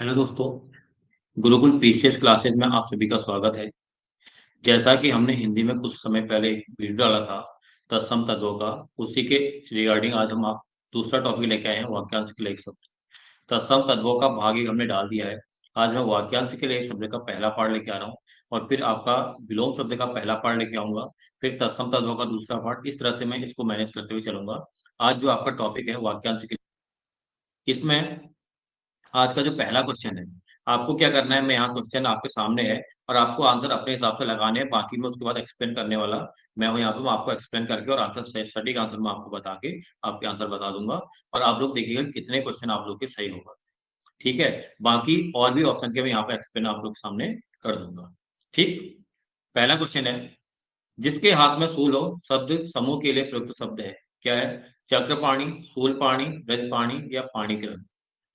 Hello दोस्तों, Gurukul PCS classes में आप सभी का स्वागत है। जैसा कि हमने हिंदी में कुछ समय पहले एक वीडियो डाला था तत्सम तत्वों का, उसी के रिगार्डिंग आज हम आप दूसरा टॉपिक लेके आए हैं, वाक्यांश के लिए एक शब्द। तत्सम तत्वों का भाग एक हमने डाल दिया है। आज मैं वाक्यांश के लिए एक शब्द का पहला पार्ट लेके आ रहा हूँ और फिर आपका विलोम शब्द का पहला पार्ट लेके आऊंगा, फिर तत्सम तत्वों का दूसरा पार्ट। इस तरह से मैं इसको मैनेज करते हुए चलूंगा। आज जो आपका टॉपिक है वाक्यांश के, इसमें आज का जो पहला क्वेश्चन है, आपको क्या करना है, मैं यहाँ क्वेश्चन आपके सामने है और आपको आंसर अपने हिसाब से लगाने हैं। बाकी मैं उसके बाद एक्सप्लेन करने वाला मैं हूँ यहाँ पे, मैं आपको एक्सप्लेन करके और आंसर सटीक आंसर मैं आपको बता के आपके आंसर बता दूंगा। और आप लोग देखिएगा कितने क्वेश्चन आप लोग के सही होगा। ठीक है, बाकी और भी ऑप्शन के मैं यहाँ पे एक्सप्लेन आप लोग के सामने कर दूंगा। ठीक, पहला क्वेश्चन है, जिसके हाथ में सूल हो शब्द समूह के लिए प्रयुक्त शब्द है। क्या है? चक्रपाणी, शूलपाणी, ब्रजपाणी या पाणिग्रहण।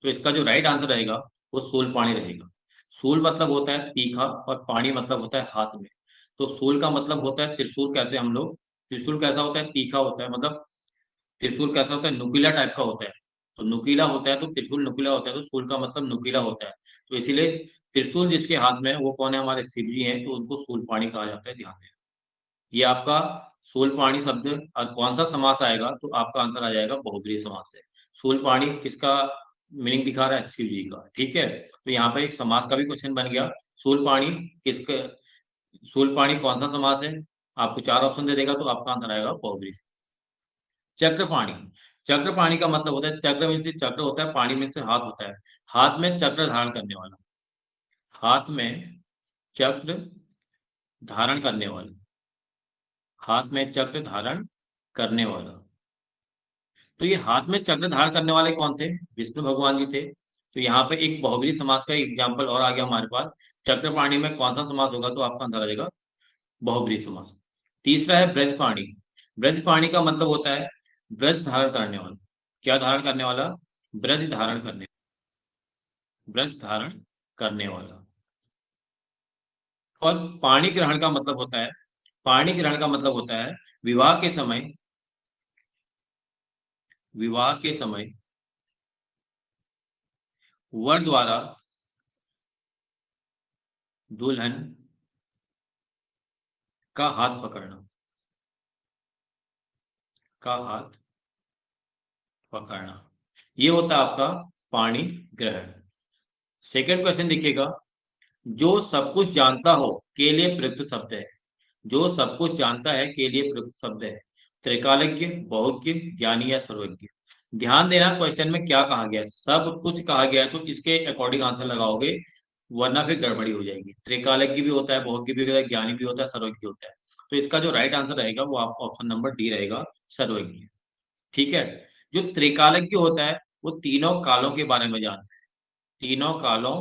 तो इसका जो राइट आंसर रहेगा वो सूल पाणी रहेगा। सूल मतलब होता है तीखा और पाणी मतलब होता है हाथ में। तो सूल का मतलब होता है त्रिशूल कहते हैं हम लोग। त्रिशूल कैसा होता है? तीखा होता है, मतलब त्रिशूल कैसा होता है? नुकीला टाइप का होता है। तो नुकीला होता है तो त्रिशूल नुकीला होता है, तो सूल का मतलब नुकीला होता है। तो इसीलिए त्रिशूल जिसके हाथ में है वो कौन है? हमारे शिव जी हैं, तो उनको सूल पाणी कहा जाता है। ध्यान देना, ये आपका शूलपाणी शब्द और कौन सा समास आएगा, तो आपका आंसर आ जाएगा बहुब्रीहि समास है। शूलपाणी किसका मीनिंग दिखा रहा है? शिव जी का। ठीक है, तो यहाँ पे एक समास का भी क्वेश्चन बन गया। शूलपाणी किसके, शूलपाणी कौन सा समास है? आपको चार ऑप्शन दे देगा तो आपका आंसर आएगा बहुब्रीहि। चक्रपाणी, चक्रपाणी का मतलब होता है, चक्र में से चक्र होता है, पाणी में से हाथ होता है। हाथ में चक्र धारण करने वाला, हाथ में चक्र धारण करने वाला, हाथ में चक्र धारण करने वाला। तो ये हाथ में चक्र धारण करने वाले कौन थे? विष्णु भगवान जी थे। तो यहाँ पे एक बहुब्रीहि समास का एग्जाम्पल और आ गया हमारे पास। चक्रपाणी में कौन सा समास होगा, तो आपका आंसर आ जाएगा बहुब्रीहि समास। तीसरा है ब्रजपाणी। ब्रजपाणी का मतलब होता है ब्रज धारण करने वाला। क्या धारण करने वाला? ब्रज धारण करने, ब्रज धारण करने वाला। और पाणी ग्रहण का मतलब होता है, पाणी ग्रहण का मतलब होता है विवाह के समय, विवाह के समय वर द्वारा दुल्हन का हाथ पकड़ना, का हाथ पकड़ना, ये होता है आपका पाणी ग्रहण। सेकंड क्वेश्चन देखिएगा, जो सब कुछ जानता हो के लिए प्रयुक्त शब्द है। जो सब कुछ जानता है के लिए प्रयुक्त शब्द है। त्रिकालज्ञ, बहुज्ञ, ज्ञानी या सर्वज्ञ। ध्यान देना क्वेश्चन में क्या कहा गया है। सब कुछ कहा गया है तो इसके अकॉर्डिंग आंसर लगाओगे, वरना फिर गड़बड़ी हो जाएगी। त्रिकालज्ञ भी होता है, बहुज्ञ भी होता है, ज्ञानी भी होता है, सर्वज्ञ होता है। तो इसका जो राइट आंसर रहेगा वो आपका ऑप्शन नंबर डी रहेगा, सर्वज्ञ। ठीक है, जो त्रिकालज्ञ होता है वो तीनों कालों के बारे में जानता है, तीनों कालों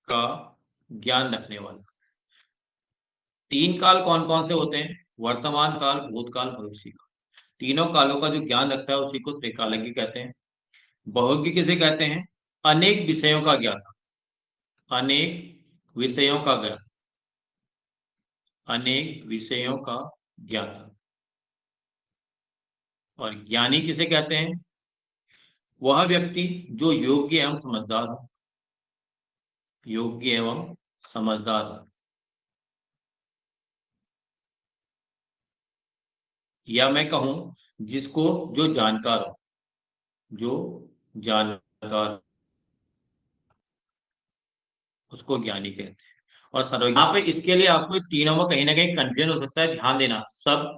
का ज्ञान रखने वाला। तीन काल कौन कौन से होते हैं? वर्तमान काल, भूतकाल, भविष्य काल। तीनों कालों का जो ज्ञान रखता है उसी को त्रिकालज्ञ कहते हैं। बहुज्ञ किसे कहते हैं? अनेक विषयों का ज्ञाता, अनेक विषयों का ज्ञाता, अनेक विषयों का ज्ञाता। और ज्ञानी किसे कहते हैं? वह व्यक्ति जो योग्य एवं समझदार हो, योग्य एवं समझदार हो। या मैं कहूं जिसको, जो जानकार हो, जो जानकार, उसको ज्ञानी कहते हैं। और सर्वज्ञ, यहाँ पे इसके लिए आपको तीनों में कहीं ना कहीं कंफ्यूजन हो सकता है। ध्यान देना, सब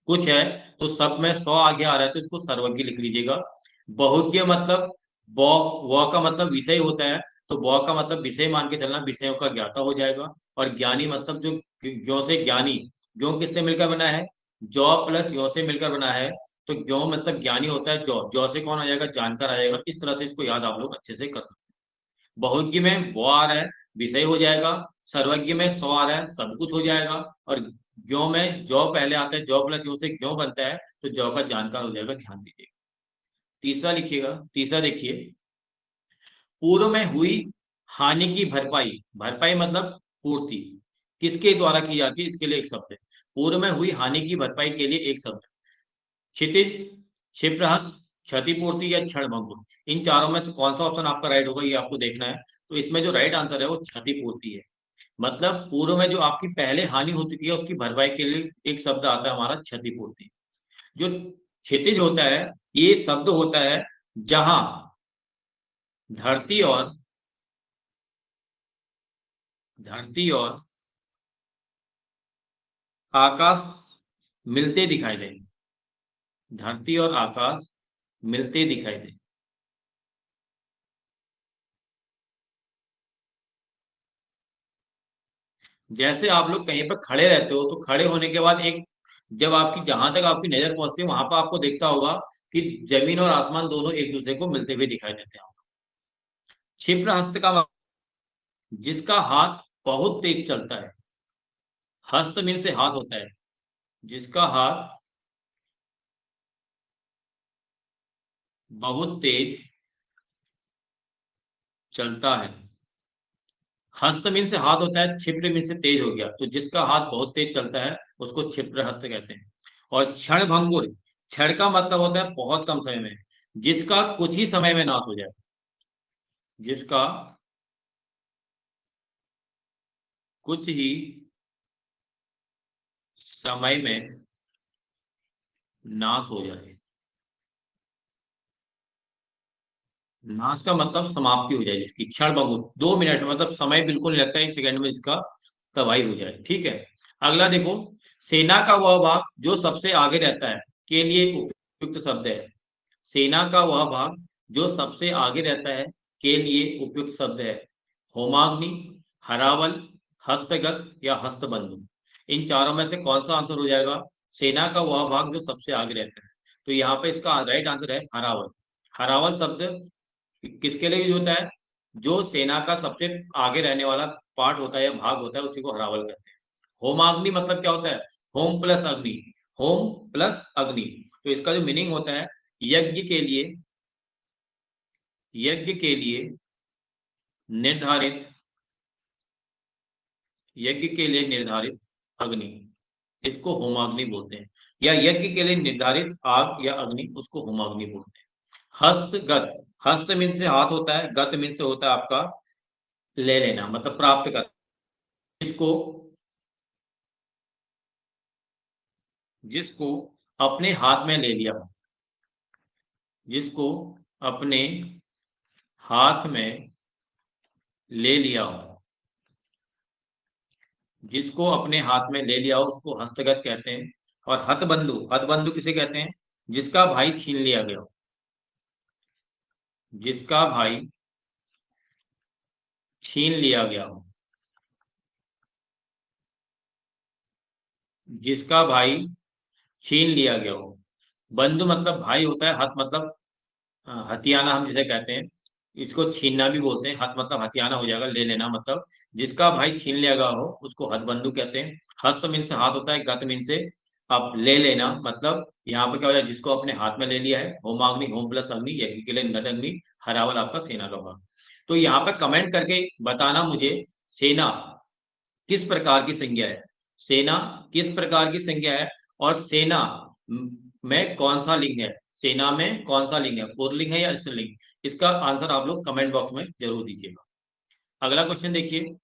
कुछ है तो सब में 100 आगे आ रहा है तो इसको सर्वज्ञ लिख लीजिएगा। बहुज्ञ मतलब व, व का मतलब विषय होता है, तो व का मतलब विषय मान के चलना, विषयों का ज्ञाता हो जाएगा। और ज्ञानी मतलब जो ज्ञों से ज्ञानी, ज्ञों किससे मिलकर बना है? जौ प्लस यो से मिलकर बना है। तो ज्ञों मतलब ज्ञानी होता है, जौ, जौ से कौन आ जाएगा? जानकर आ जाएगा। इस तरह से इसको याद आप लोग अच्छे से कर सकते हैं। बहुज्ञ में वो आ रहा है, विषय हो जाएगा। सर्वज्ञ में 100 आ रहा है, सब कुछ हो जाएगा। और ज्ञों में जौ पहले आता है, जौ प्लस यो से ज्ञों बनता है, तो जौ का जानकार हो जाएगा। ध्यान दीजिए। तीसरा लिखिएगा, तीसरा देखिए, पूर्व में हुई हानि की भरपाई, भरपाई मतलब पूर्ति, किसके द्वारा की जाती है? इसके लिए एक शब्द है। पूर्व में हुई हानि की भरपाई के लिए एक शब्द है। क्षितिज, क्षिप्रहस्त, क्षतिपूर्ति या क्षणभंगुर। इन चारों में से कौन सा ऑप्शन आपका राइट होगा, ये आपको देखना है। तो इसमें जो राइट आंसर है वो क्षतिपूर्ति है। मतलब पूर्व में जो आपकी पहले हानि हो चुकी है उसकी भरपाई के लिए एक शब्द आता है हमारा क्षतिपूर्ति। जो क्षितिज होता है ये शब्द होता है जहां धरती और आकाश मिलते दिखाई दे। धरती और आकाश मिलते दिखाई दे। जैसे आप लोग कहीं पर खड़े रहते हो तो खड़े होने के बाद एक, जब आपकी जहां तक आपकी नजर पहुंचती है वहां पर आपको देखता होगा कि जमीन और आसमान दोनों एक दूसरे को मिलते हुए दिखाई देते हैं। क्षिप्र हस्त का जिसका हाथ बहुत तेज चलता है। हस्त मीन से हाथ होता है। जिसका हाथ बहुत तेज चलता है। हस्त मीन से हाथ होता है, क्षिप्र मीन से तेज हो गया, तो जिसका हाथ बहुत तेज चलता है उसको क्षिप्र हस्त कहते हैं। और क्षण भंगुर, क्षण का मतलब होता है बहुत कम समय में, जिसका कुछ ही समय में नाश हो जाए। जिसका कुछ ही समय में नाश हो जाए। नाश का मतलब समाप्ति हो जाए जिसकी, क्षण भंगुर 2 मिनट मतलब समय बिल्कुल नहीं लगता, 1 सेकंड में जिसका तबाही हो जाए। ठीक है। अगला देखो, सेना का वह भाग जो सबसे आगे रहता है के लिए उपयुक्त शब्द है। सेना का वह भाग जो सबसे आगे रहता है के लिए उपयुक्त शब्द है। होमाग्नि, हरावल, हस्तगत या हस्तबंधु। इन चारों में से कौन सा आंसर हो जाएगा? सेना का वह भाग जो सबसे आगे रहता है, तो यहाँ पे इसका राइट आंसर है हरावल। हरावल शब्द किसके लिए यूज होता है? जो सेना का सबसे आगे रहने वाला पार्ट होता है या भाग होता है उसी को हरावल कहते हैं। होमाग्नि मतलब क्या होता है? होम प्लस अग्नि। होम प्लस अग्नि, तो इसका जो मीनिंग होता है, यज्ञ के लिए, यज्ञ के लिए निर्धारित, यज्ञ के लिए निर्धारित अग्नि, इसको होमाग्नि बोलते हैं। या यज्ञ के लिए निर्धारित आग या अग्नि, उसको होमाग्नि बोलते हैं। हस्तगत, हस्त मीन से हाथ होता है, गत मीन से होता है आपका ले लेना, मतलब प्राप्त कर। जिसको जिसको अपने हाथ में ले लिया हो। जिसको अपने हाथ में ले लिया हो। जिसको अपने हाथ में ले लिया हो उसको हस्तगत कहते हैं। और हतबंधु, हतबंधु किसे कहते हैं? जिसका भाई छीन लिया गया हो। जिसका भाई छीन लिया गया हो। जिसका भाई छीन लिया गया हो। बंधु मतलब भाई होता है, हत मतलब हथियाना हम जिसे कहते हैं, इसको छीनना भी बोलते हैं। हत मतलब हथियाना हो जाएगा, ले लेना मतलब। जिसका भाई छीन लिया गया हो उसको हथबंधु कहते हैं। हस्त मीन से हाथ होता है, गत मीन से अब ले लेना, मतलब यहाँ पे क्या हो जाए, जिसको अपने हाथ में ले लिया है। होमाग्नि, होम प्लस अग्नि, यज्ञ के लिए नद अग्नि, हरावल आपका सेना का भाग। तो यहाँ पे कमेंट करके बताना मुझे, सेना किस प्रकार की संज्ञा है। सेना किस प्रकार की संज्ञा है, और सेना में कौन सा लिंग है। सेना में कौन सा लिंग है, पुल्लिंग है या स्त्रीलिंग? इसका आंसर आप लोग कमेंट बॉक्स में जरूर दीजिएगा। अगला क्वेश्चन देखिए,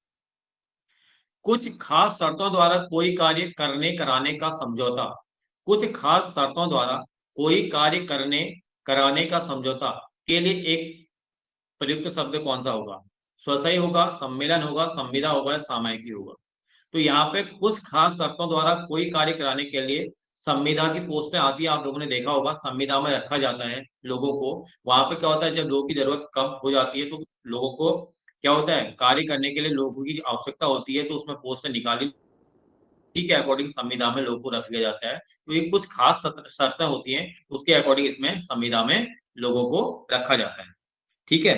कुछ खास शर्तों द्वारा कोई कार्य करने कराने का समझौता। कुछ खास शर्तों द्वारा कोई कार्य करने कराने का समझौता के लिए एक प्रयुक्त शब्द कौन सा होगा? स्वसही होगा, सम्मेलन होगा, संविदा होगा या सामयिकी होगा? तो यहाँ पे कुछ खास शर्तों द्वारा कोई कार्य कराने के लिए संविदा की पोस्टें आती है, आप लोगों ने देखा होगा, संविदा में रखा जाता है लोगों को। वहां पे क्या होता है, जब लोगों की जरूरत कम हो जाती है तो लोगों को क्या होता है, कार्य करने के लिए लोगों की आवश्यकता होती है, तो उसमें पोस्टें निकाली के अकॉर्डिंग संविदा में लोगों को रख लिया जाता है। तो ये कुछ खास शर्तें होती हैं, उसके अकॉर्डिंग इसमें संविदा में लोगों को रखा जाता है। ठीक है।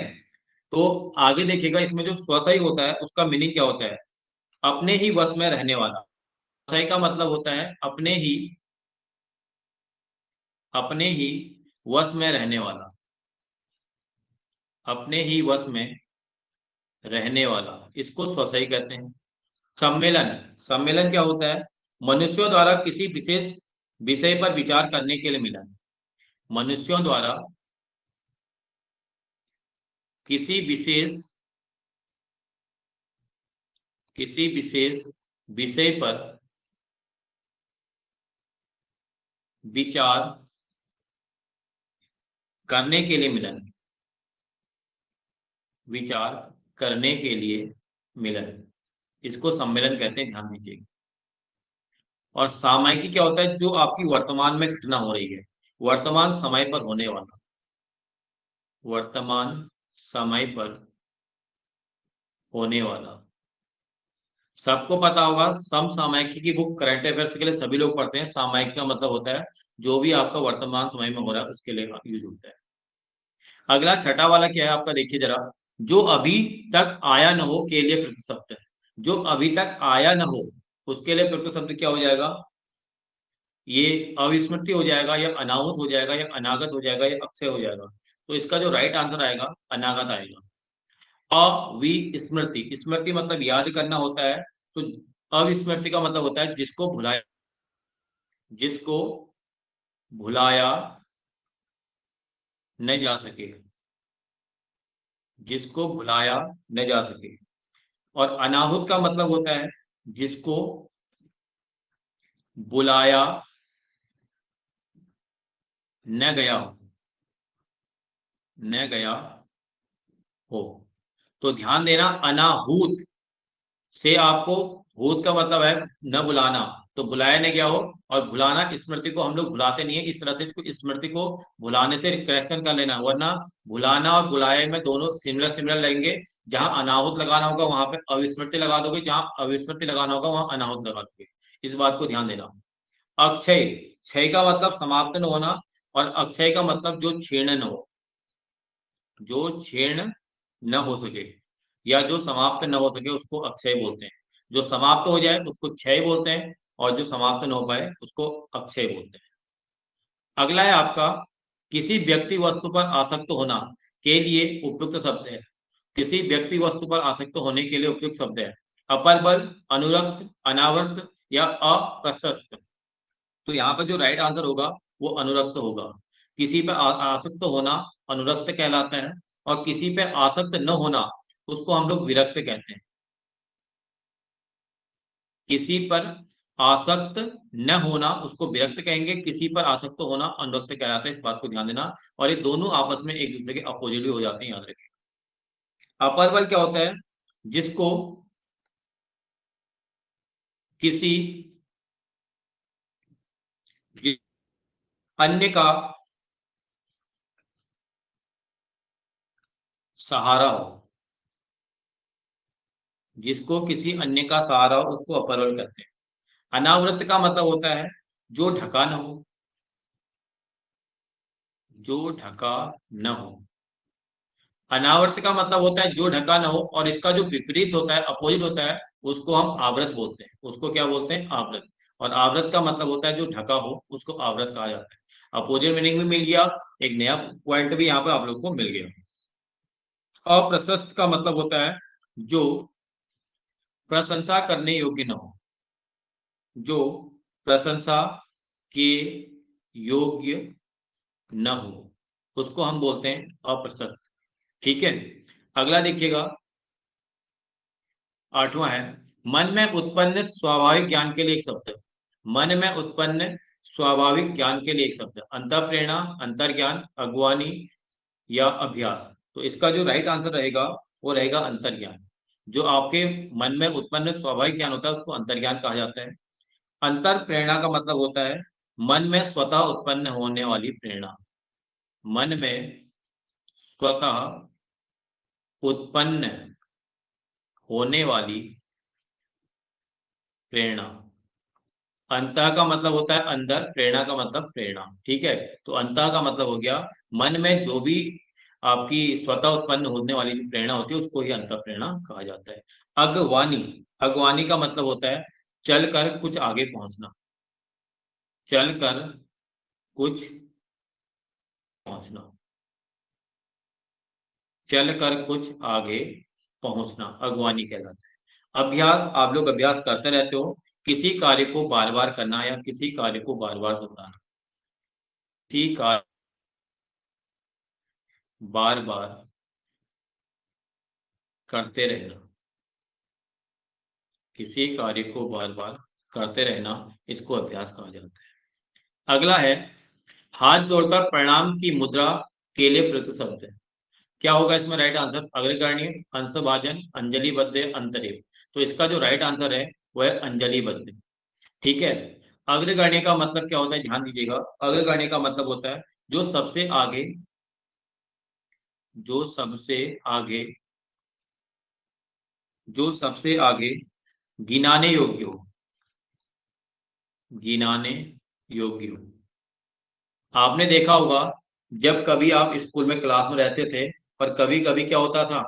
तो आगे देखिएगा, इसमें जो स्वसही होता है उसका मीनिंग क्या होता है? अपने ही वश में रहने वाला। स्वसही का मतलब होता है अपने ही वश में रहने वाला। अपने ही वश में रहने वाला, इसको स्वसही कहते हैं। सम्मेलन, सम्मेलन क्या होता है? मनुष्यों द्वारा किसी विशेष विषय पर विचार करने के लिए मिलन। मनुष्यों द्वारा किसी विशेष विषय पर विचार करने के लिए मिलन। विचार करने के लिए मिलन, इसको सम्मेलन कहते हैं, ध्यान दीजिए। और सामयिकी क्या होता है? जो आपकी वर्तमान में घटना हो रही है, वर्तमान समय पर होने वाला, वर्तमान समय पर होने वाला। सबको पता होगा समसामयिकी की बुक करंट अफेयर्स के लिए सभी लोग पढ़ते हैं। सामयिकी का मतलब होता है जो भी आपका वर्तमान समय में हो रहा है उसके लिए यूज होता है। अगला छठा वाला क्या है आपका, देखिए जरा। जो अभी तक आया न हो के लिए प्रतिशब्द है। जो अभी तक आया न हो उसके लिए प्रतिशब्द क्या हो जाएगा? ये अविस्मृति हो जाएगा, या अनाहुत हो जाएगा, या अनागत हो जाएगा, या अक्षय हो जाएगा। तो इसका जो राइट आंसर आएगा अनागत आएगा। अविस्मृति, स्मृति मतलब याद करना होता है, तो अविस्मृति का मतलब होता है जिसको भुलाया न जा सके, जिसको भुलाया न जा सके। और अनाहुत का मतलब होता है जिसको बुलाया न गया हो, न गया हो। तो ध्यान देना, अनाहूत से आपको, भूत का मतलब है न बुलाना, तो बुलाया नहीं गया हो। और भुलाना, स्मृति को हम लोग भुलाते नहीं है, इस तरह से इसको स्मृति को भुलाने से करेक्शन कर लेना, वरना भुलाना और बुलाए में दोनों सिमिलर सिमिलर लगेंगे। जहां अनाहुत लगाना होगा वहां पे अविस्मृति लगा दोगे, जहां अविस्मृति लगाना होगा वहां अनाहुत लगा दोगे। इस बात को ध्यान देना। अक्षय, क्षय का मतलब समाप्त न होना, और अक्षय का मतलब जो क्षीण न हो, जो क्षीण न हो सके या जो समाप्त न हो सके उसको अक्षय बोलते हैं। जो समाप्त हो जाए उसको क्षय बोलते हैं, और जो समाप्त न हो पाए उसको अक्षय बोलते हैं। अगला है आपका, किसी व्यक्ति वस्तु पर आसक्त होना के लिए उपयुक्त शब्द है। किसी व्यक्ति वस्तु पर आसक्त होने के लिए उपयुक्त शब्द है। अपर बल, अनुरक्त, अनावर्त, या अप्रशस्त। तो यहाँ पर जो राइट आंसर होगा वो अनुरक्त होगा। किसी पर आसक्त होना अनुरक्त कहलाता है, और किसी पे आसक्त न होना उसको हम लोग विरक्त कहते हैं। किसी पर आसक्त न होना उसको विरक्त कहेंगे, किसी पर आसक्त होना अनुरक्त कहलाता है, इस बात को ध्यान देना। और ये दोनों आपस में एक दूसरे के अपोजिट भी हो जाते हैं, याद रखें। अपर बल क्या होता है? जिसको किसी अन्य का सहारा हो, जिसको किसी अन्य का सहारा हो उसको अपर बल कहते हैं। अनावृत का मतलब होता है जो ढका न हो, जो ढका न हो। अनावर्त का मतलब होता है जो ढका न हो, और इसका जो विपरीत होता है, अपोजिट होता है, उसको हम आवृत बोलते हैं। उसको क्या बोलते हैं? आवृत। और आवृत का मतलब होता है जो ढका हो, उसको आवृत कहा जाता है। अपोजिट मीनिंग भी मिल गया, एक नया पॉइंट भी यहाँ पे आप लोग को मिल गया। अप्रशस्त का मतलब होता है जो प्रशंसा करने योग्य न हो, जो प्रशंसा के योग्य न हो उसको हम बोलते हैं अप्रशस्त। ठीक है। अगला देखिएगा, आठवां है, मन में उत्पन्न स्वाभाविक ज्ञान के लिए एक शब्द है। मन में उत्पन्न स्वाभाविक ज्ञान के लिए एक शब्द है। अंतःप्रेरणा, अंतर्ज्ञान, अगुवानी, या अभ्यास। तो इसका जो राइट आंसर रहेगा वो रहेगा अंतर्ज्ञान। जो आपके मन में उत्पन्न स्वाभाविक ज्ञान होता है उसको अंतर्ज्ञान कहा जाता है। अंतर प्रेरणा का मतलब होता है मन में स्वतः उत्पन्न होने वाली प्रेरणा। मन में स्वतः उत्पन्न होने वाली प्रेरणा। अंतः का मतलब होता है अंदर, प्रेरणा का मतलब प्रेरणा। ठीक है। तो अंतः का मतलब हो गया मन में जो भी आपकी स्वतः उत्पन्न होने वाली जो प्रेरणा होती है उसको ही अंतः प्रेरणा कहा जाता है। अगवानी, अगवानी का मतलब होता है चल कर कुछ आगे पहुंचना, चल कर कुछ पहुंचना, चल कर कुछ आगे पहुंचना अगवानी कहलाता है। अभ्यास, आप लोग अभ्यास करते रहते हो, किसी कार्य को बार बार करना या किसी कार्य को बार बार दोहराना। किसी कार्य बार बार करते रहना, किसी कार्य को बार बार करते रहना, इसको अभ्यास कहा जाता है। अगला है हाथ जोड़कर प्रणाम की मुद्रा के लिए प्रयुक्त शब्द है। क्या होगा इसमें राइट आंसर? अग्रगण्य, अंशभाजन, अंजलिबद्ध, अंतरेव। तो इसका जो राइट आंसर है वो है अंजलिबद्ध। ठीक है। अग्रगण्य का मतलब क्या होता है, ध्यान दीजिएगा। अग्रगण्य का मतलब होता है जो सबसे आगे, जो सबसे आगे, जो सबसे आगे गिनाने योग्य हो, गिनाने योग्य हो। आपने देखा होगा जब कभी आप स्कूल में क्लास में रहते थे, पर कभी कभी क्या होता था,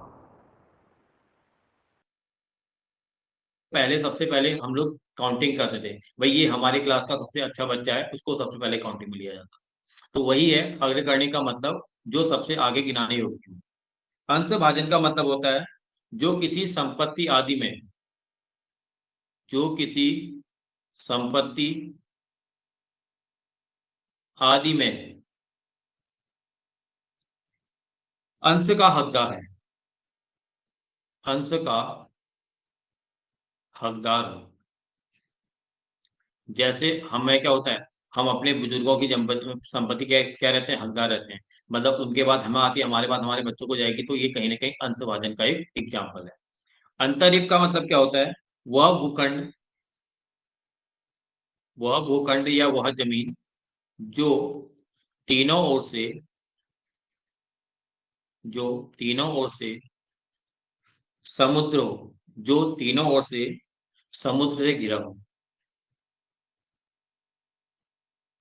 पहले सबसे पहले हम लोग काउंटिंग करते थे, भाई ये हमारी क्लास का सबसे अच्छा बच्चा है, उसको सबसे पहले काउंटिंग में लिया जाता। तो वही है अग्रगण्य का मतलब, जो सबसे आगे गिनाने योग्य हो। अंश भाजन का मतलब होता है जो किसी संपत्ति आदि में, जो किसी संपत्ति आदि में अंश का हकदार है, अंश का हकदार हो। जैसे हमें क्या होता है, हम अपने बुजुर्गों की संपत्ति क्या क्या रहते हैं, हकदार रहते हैं। मतलब उनके बाद हमें आती है, हमारे बाद हमारे बच्चों को जाएगी, तो ये कहीं ना कहीं अंश भाजन का एक एग्जाम्पल है। अंतरीप का मतलब क्या होता है, वह भूखंड, वह भूखंड या वह जमीन जो तीनों ओर से, जो तीनों ओर से समुद्र हो, जो तीनों ओर से समुद्र से घिरा हो,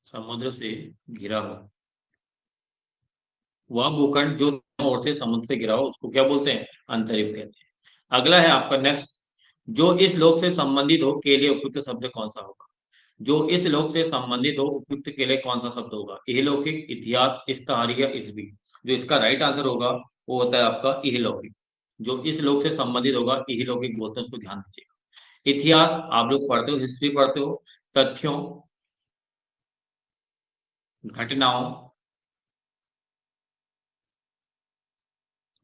समुद्र से घिरा हो। वह भूखंड जो तीनों ओर से समुद्र से घिरा हो उसको क्या बोलते हैं, अंतरिप कहते हैं। अगला है आपका नेक्स्ट, जो इस लोक से संबंधित हो के लिए उपयुक्त शब्द कौन सा होगा? जो इस लोक से संबंधित हो उपयुक्त के लिए कौन सा शब्द होगा? इहलौकिक, इतिहास, इस्ताहारी या इसवी। जो इसका राइट आंसर होगा वो होता है आपका इहलौकिक। जो इस लोक से संबंधित होगा इहलौकिक बोलते हैं, उसको ध्यान दीजिएगा। इतिहास आप लोग पढ़ते हो, हिस्ट्री पढ़ते हो, तथ्यों, घटनाओं,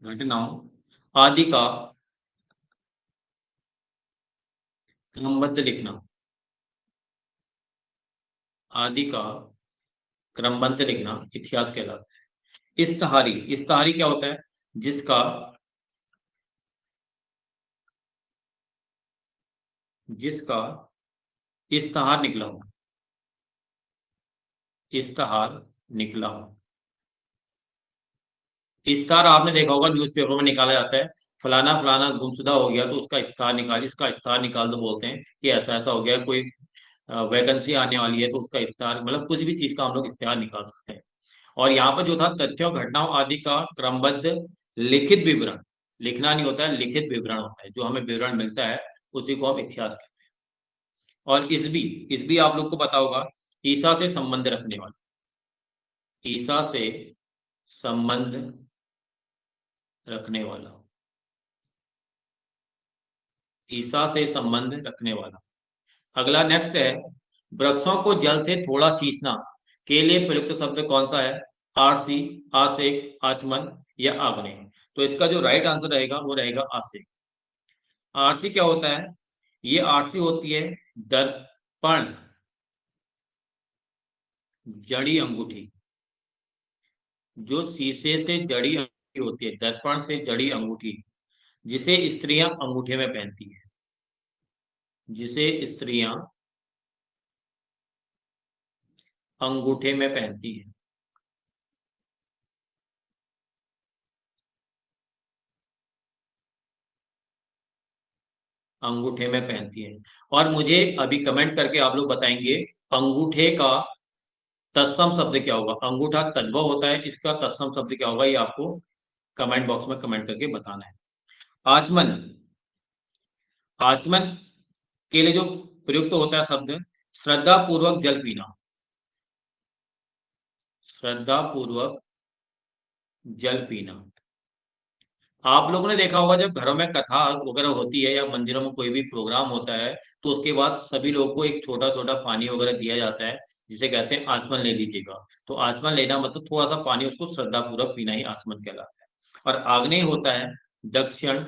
घटनाओं आदि का क्रमबद्ध लिखना, आदि का क्रमबद्ध लिखना इतिहास कहलाता है। इस्तहारी, इस्तहारी क्या होता है? जिसका, जिसका इश्तहार निकला हो, इश्तहार निकला हो। इश्तहार आपने देखा होगा न्यूज़पेपर में निकाला जाता है, फलाना फलाना गुमशुदा हो गया तो उसका इश्तहार निकाल, इसका इश्तहार निकाल दो बोलते हैं कि ऐसा ऐसा हो गया, कोई वैकेंसी आने वाली है तो उसका इश्तहार, मतलब कुछ भी चीज का हम लोग इश्तहार निकाल सकते हैं। और यहाँ पर जो था तथ्यों घटनाओं आदि का क्रमबद्ध लिखित विवरण, लिखना नहीं होता है, लिखित विवरण होता है, जो हमें विवरण मिलता है उसी को हम इतिहास कहते हैं। और इस भी आप लोग को पता होगा, ईसा से संबंध रखने वाला, ईसा से संबंध रखने वाला, ईसा से संबंध रखने वाला। अगला नेक्स्ट है, वृक्षों को जल से थोड़ा सींचना के लिए प्रयुक्त शब्द कौन सा है? आरसी, आसेक, आचमन या आग्नेय। तो इसका जो राइट आंसर रहेगा वो रहेगा आसेक। आरसी क्या होता है? ये आरसी होती है दर्पण जड़ी अंगूठी, जो शीशे से जड़ी अंगूठी होती है, दर्पण से जड़ी अंगूठी, जिसे स्त्रियां अंगूठे में पहनती है, जिसे स्त्रियां अंगूठे में पहनती है। अंगूठे में पहनती है। और मुझे अभी कमेंट करके आप लोग बताएंगे अंगूठे का तत्सम शब्द क्या होगा। अंगूठा तद्भव होता है, इसका तत्सम शब्द क्या होगा ये आपको कमेंट बॉक्स में कमेंट करके बताना है। आचमन, आचमन के लिए जो प्रयुक्त होता है शब्द, श्रद्धा पूर्वक जल पीना, श्रद्धा पूर्वक जल पीना। आप लोगों ने देखा होगा जब घरों में कथा वगैरह होती है या मंदिरों में कोई भी प्रोग्राम होता है, तो उसके बाद सभी लोग को एक छोटा छोटा पानी वगैरह दिया जाता है, जिसे कहते हैं आचमन ले लीजिएगा। तो आचमन लेना मतलब थोड़ा सा पानी उसको श्रद्धा पूर्वक पीना ही आचमन कहलाता है। और आग्नेय होता है दक्षिण,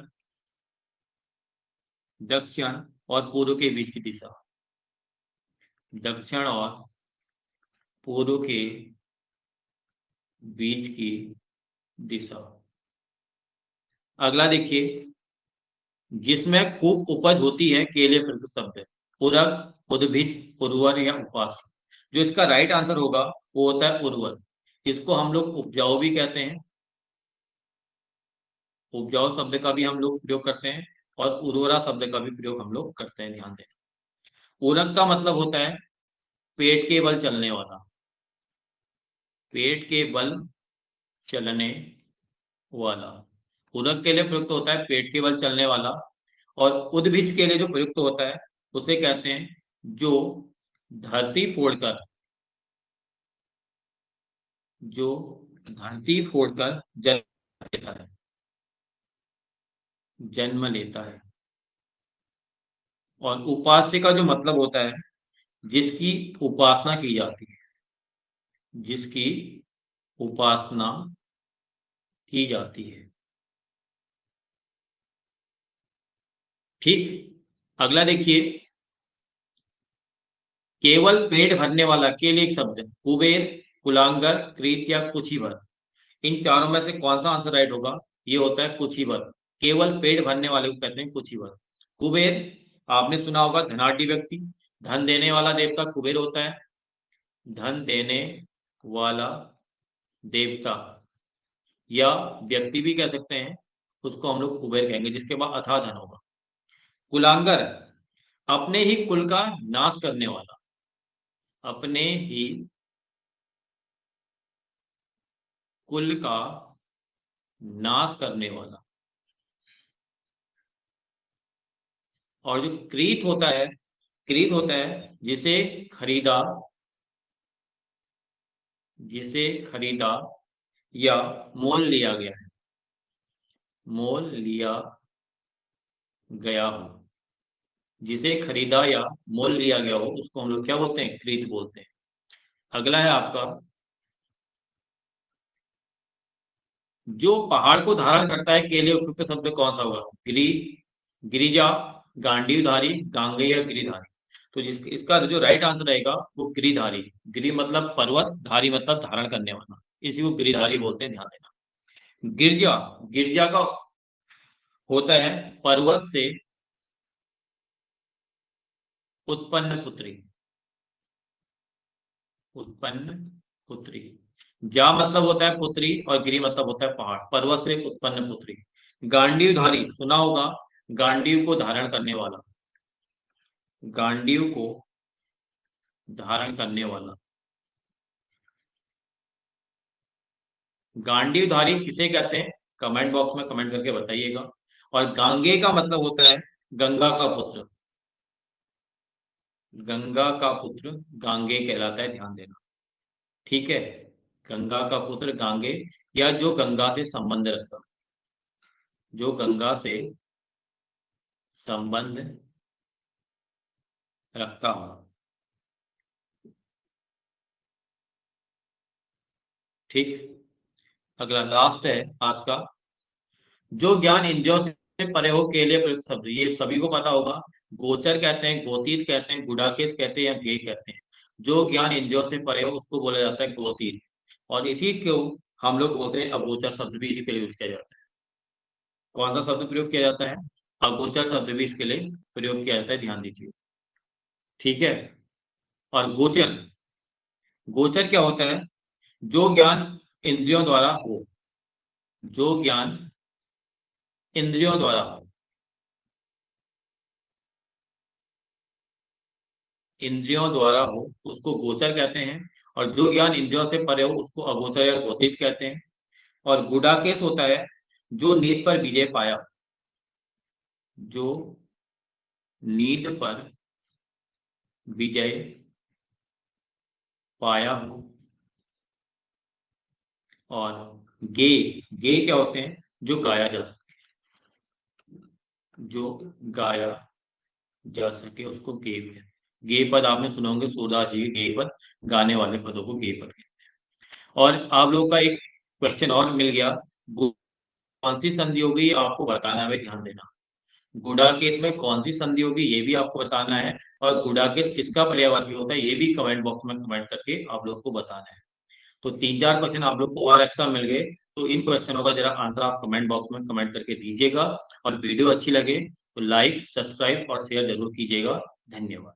दक्षिण और पूर्व के बीच की दिशा, दक्षिण और पूर्व के बीच की दिशा। अगला देखिए, जिसमें खूब उपज होती है, केले प्रयुक्त शब्द, पूरक, उद्भिज, उर्वर या उपास। जो इसका राइट आंसर होगा वो होता है उर्वर। इसको हम लोग उपजाऊ भी कहते हैं, उपजाऊ शब्द का भी हम लोग प्रयोग करते हैं, और उर्वरा शब्द का भी प्रयोग हम लोग करते हैं, ध्यान दें। पूरक का मतलब होता है पेट के बल चलने वाला, पेट के बल चलने वाला। पूरक के लिए प्रयुक्त होता है पेट के बल चलने वाला। और उद्भिज के लिए जो प्रयुक्त होता है उसे कहते हैं जो धरती फोड़कर, जो धरती फोड़कर जन्म लेता है, जन्म लेता है। और उपास्य का जो मतलब होता है जिसकी उपासना की जाती है, जिसकी उपासना की जाती है। ठीक। अगला देखिए, केवल पेट भरने वाला के लिए एक शब्द, कुबेर, कुलांगर, कृत या कुछीभर। इन चारों में से कौन सा आंसर राइट होगा? ये होता है कुछीभर। केवल पेट भरने वाले को कहते हैं कुछीभर। कुबेर, आपने सुना होगा धनाढ्य व्यक्ति, धन देने वाला देवता कुबेर होता है। धन देने वाला देवता या व्यक्ति भी कह सकते हैं, उसको हम लोग कुबेर कहेंगे, जिसके पास अथाह धन होगा। कुलांगर, अपने ही कुल का नाश करने वाला, अपने ही कुल का नाश करने वाला। और जो क्रीत होता है, क्रीत होता है जिसे खरीदा, जिसे खरीदा या मोल लिया गया है, मोल लिया गया हो, जिसे खरीदा या मोल लिया गया हो उसको हम लोग क्या बोलते हैं? क्रीत बोलते हैं। अगला है आपका, जो पहाड़ को धारण करता है के लिए उपयुक्त शब्द कौन सा होगा? गिरी, गिरिजा, गांडीवधारी, गांगेय या गिरिधारी। तो इसका जो राइट आंसर रहेगा वो गिरिधारी। गिरि मतलब पर्वत, धारी मतलब धारण करने वाला, इसी को गिरिधारी बोलते हैं, ध्यान देना। गिरजा, गिरजा का होता है पर्वत से उत्पन्न पुत्री, उत्पन्न पुत्री। जा मतलब होता है पुत्री और गिरी मतलब होता है पहाड़, पर्वत से उत्पन्न पुत्री। गांडीवधारी सुना होगा, गांडीव को धारण करने वाला, गांडीव को धारण करने वाला। गांडीवधारी किसे कहते हैं? कमेंट बॉक्स में कमेंट करके बताइएगा। और गांगे का मतलब होता है गंगा का पुत्र, गंगा का पुत्र गांगे कहलाता है, ध्यान देना। ठीक है, गंगा का पुत्र गांगे, या जो गंगा से संबंध रखता, जो गंगा से संबंध रखता हो। ठीक। अगला लास्ट है आज का, जो ज्ञान इंद्रियों से परे हो के लिए प्रयुक्त शब्द, ये सभी को पता होगा। गोचर कहते हैं, गोतीत कहते हैं, गुडाकेश कहते हैं या गेय कहते हैं। जो ज्ञान इंद्रियों से परे हो उसको बोला जाता है गोतीत। और इसी को हम लोग बोलते हैं अगोचर शब्द, भी इसी के लिए यूज किया जाता है। कौन सा शब्द प्रयोग किया जाता है? अगोचर शब्द भी इसके लिए प्रयोग किया जाता है, ध्यान दीजिए। ठीक है। और गोचर, गोचर क्या होता है? जो ज्ञान इंद्रियों द्वारा हो, जो ज्ञान इंद्रियों द्वारा हो, इंद्रियों द्वारा हो उसको गोचर कहते हैं। और जो ज्ञान इंद्रियों से परे हो उसको अगोचर या गोचित कहते हैं। और गुडाकेश होता है जो नीत पर विजय पाया, जो नीत पर विजय पाया हो। और गे, गे क्या होते हैं? जो गाया जा सके, जो गाया जा सके उसको गे कहते हैं। गेय पद आपने सुने होंगे, सूरदास जी के गेय पद, गाने वाले पदों को गेय पद कहते हैं। और आप लोगों का एक क्वेश्चन और मिल गया, कौन सी संधि होगी ये आपको बताना है, ध्यान देना। गुणा केस में कौन सी संधि होगी ये भी आपको बताना है, और गुणा केस किसका पर्यायवाची होता है ये भी कमेंट बॉक्स में कमेंट करके आप लोग को बताना है। तो 3-4 क्वेश्चन आप लोग को और एक्स्ट्रा मिल गए, तो इन क्वेश्चनों का जरा आंसर आप कमेंट बॉक्स में कमेंट करके दीजिएगा। और वीडियो अच्छी लगे तो लाइक, सब्सक्राइब और शेयर जरूर कीजिएगा। धन्यवाद।